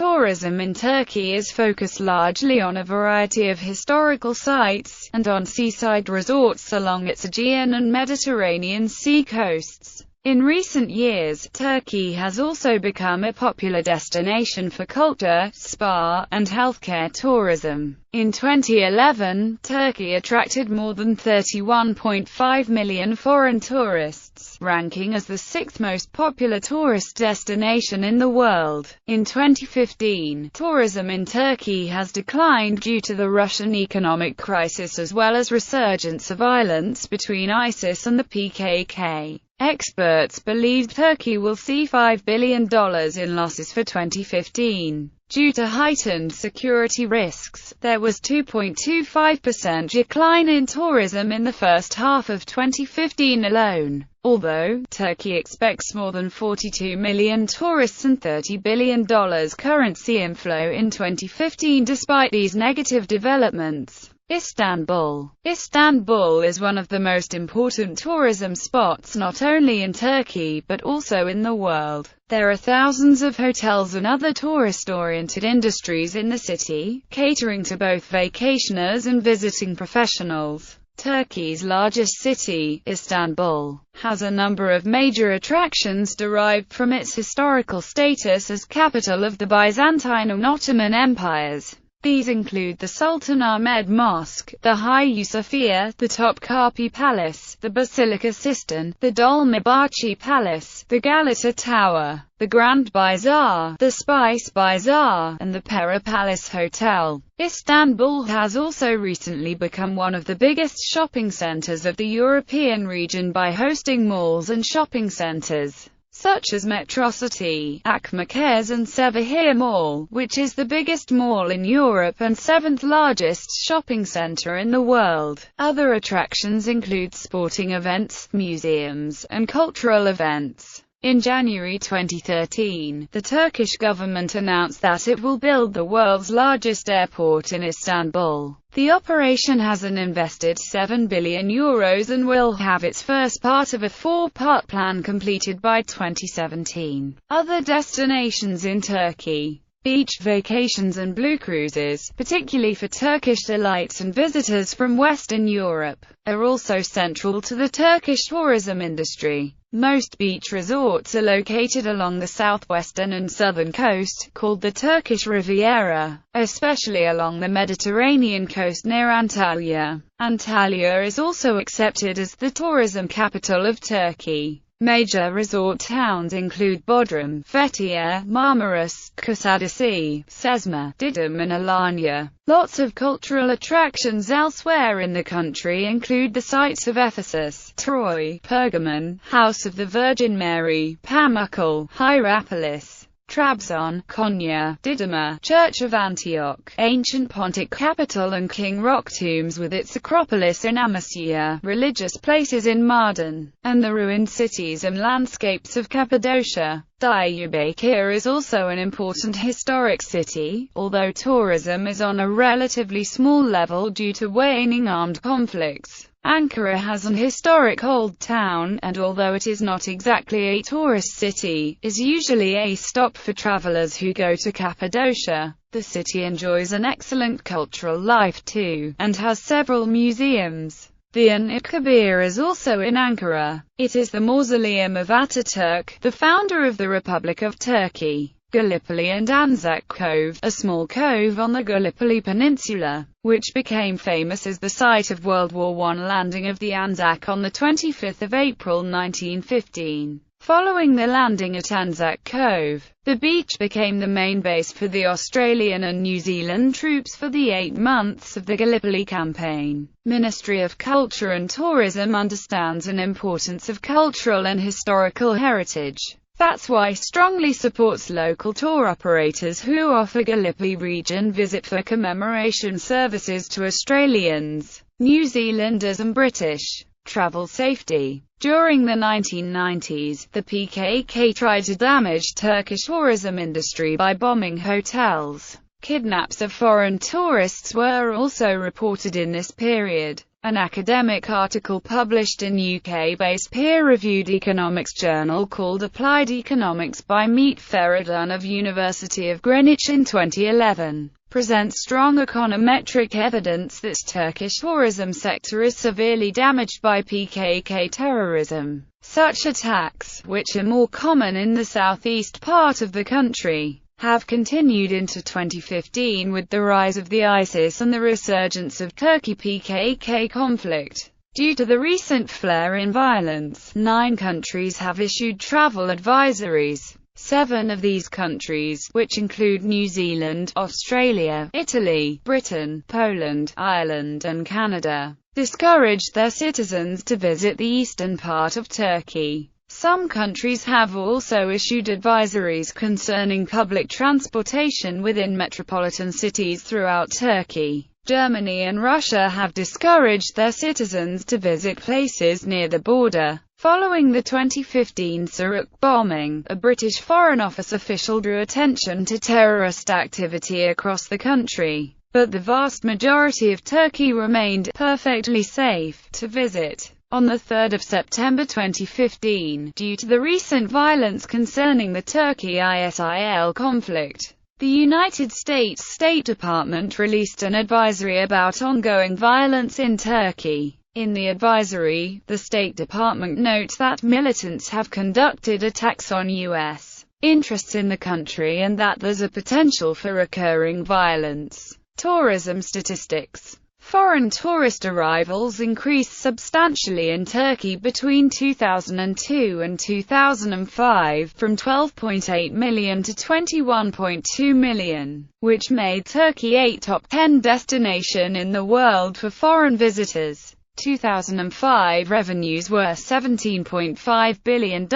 Tourism in Turkey is focused largely on a variety of historical sites, and on seaside resorts along its Aegean and Mediterranean sea coasts. In recent years, Turkey has also become a popular destination for culture, spa, and healthcare tourism. In 2011, Turkey attracted more than 31.5 million foreign tourists, ranking as the sixth most popular tourist destination in the world. In 2015, tourism in Turkey has declined due to the Russian economic crisis as well as resurgence of violence between ISIS and the PKK. Experts believe Turkey will see $5 billion in losses for 2015. Due to heightened security risks, there was 2.25% decline in tourism in the first half of 2015 alone. Although Turkey expects more than 42 million tourists and $30 billion currency inflow in 2015 despite these negative developments. Istanbul is one of the most important tourism spots not only in Turkey but also in the world. There are thousands of hotels and other tourist-oriented industries in the city, catering to both vacationers and visiting professionals. Turkey's largest city, Istanbul, has a number of major attractions derived from its historical status as capital of the Byzantine and Ottoman empires. These include the Sultan Ahmed Mosque, the Hagia Sophia, the Topkapi Palace, the Basilica Sistine, the Dolmabahce Palace, the Galata Tower, the Grand Bazaar, the Spice Bazaar, and the Pera Palace Hotel. Istanbul has also recently become one of the biggest shopping centers of the European region by hosting malls and shopping centers such as Metrocity, Akmakaz and Sevahir Mall, which is the biggest mall in Europe and seventh largest shopping center in the world. Other attractions include sporting events, museums, and cultural events. In January 2013, the Turkish government announced that it will build the world's largest airport in Istanbul. The operation has invested €7 billion and will have its first part of a four-part plan completed by 2017. Other destinations in Turkey. Beach vacations and blue cruises, particularly for Turkish delights and visitors from Western Europe, are also central to the Turkish tourism industry. Most beach resorts are located along the southwestern and southern coast, called the Turkish Riviera, especially along the Mediterranean coast near Antalya. Antalya is also accepted as the tourism capital of Turkey. Major resort towns include Bodrum, Fethiye, Marmaris, Kuşadası, Sezme, Didim and Alanya. Lots of cultural attractions elsewhere in the country include the sites of Ephesus, Troy, Pergamon, House of the Virgin Mary, Pamukkale, Hierapolis, Trabzon, Konya, Didyma, Church of Antioch, ancient Pontic capital and King Rock tombs with its Acropolis in Amasya, religious places in Mardin, and the ruined cities and landscapes of Cappadocia. Diyarbakir is also an important historic city, although tourism is on a relatively small level due to waning armed conflicts. Ankara has an historic old town, and although it is not exactly a tourist city, is usually a stop for travelers who go to Cappadocia. The city enjoys an excellent cultural life too, and has several museums. The Anıtkabir is also in Ankara. It is the mausoleum of Ataturk, the founder of the Republic of Turkey. Gallipoli and Anzac Cove, a small cove on the Gallipoli Peninsula, which became famous as the site of World War I landing of the Anzac on 25 April 1915. Following the landing at Anzac Cove, the beach became the main base for the Australian and New Zealand troops for the 8 months of the Gallipoli campaign. Ministry of Culture and Tourism understands an importance of cultural and historical heritage. That's why strongly supports local tour operators who offer Gallipoli region visit for commemoration services to Australians, New Zealanders and British. Travel safety. During the 1990s, the PKK tried to damage Turkish tourism industry by bombing hotels. Kidnaps of foreign tourists were also reported in this period. An academic article published in UK-based peer-reviewed economics journal called Applied Economics by Meet Feridun of University of Greenwich in 2011 presents strong econometric evidence that Turkish tourism sector is severely damaged by PKK terrorism. Such attacks, which are more common in the southeast part of the country, have continued into 2015 with the rise of the ISIS and the resurgence of Turkey-PKK conflict. Due to the recent flare in violence, 9 countries have issued travel advisories. 7 of these countries, which include New Zealand, Australia, Italy, Britain, Poland, Ireland, and Canada, discouraged their citizens to visit the eastern part of Turkey. Some countries have also issued advisories concerning public transportation within metropolitan cities throughout Turkey. Germany and Russia have discouraged their citizens to visit places near the border. Following the 2015 Suruç bombing, a British Foreign Office official drew attention to terrorist activity across the country, but the vast majority of Turkey remained perfectly safe to visit. On 3 September 2015, due to the recent violence concerning the Turkey-ISIL conflict, the United States State Department released an advisory about ongoing violence in Turkey. In the advisory, the State Department notes that militants have conducted attacks on U.S. interests in the country and that there's a potential for recurring violence. Tourism statistics. Foreign tourist arrivals increased substantially in Turkey between 2002 and 2005, from 12.8 million to 21.2 million, which made Turkey a top 10 destination in the world for foreign visitors. 2005 revenues were $17.5 billion,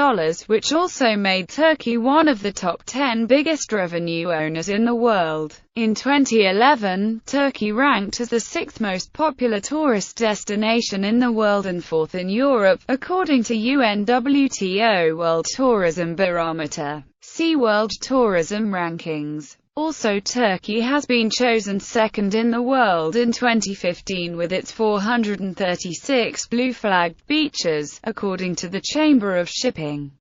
which also made Turkey one of the top 10 biggest revenue owners in the world. In 2011, Turkey ranked as the 6th most popular tourist destination in the world and 4th in Europe, according to UNWTO World Tourism Barometer. See World Tourism Rankings. Also, Turkey has been chosen 2nd in the world in 2015 with its 436 blue-flagged beaches, according to the Chamber of Shipping.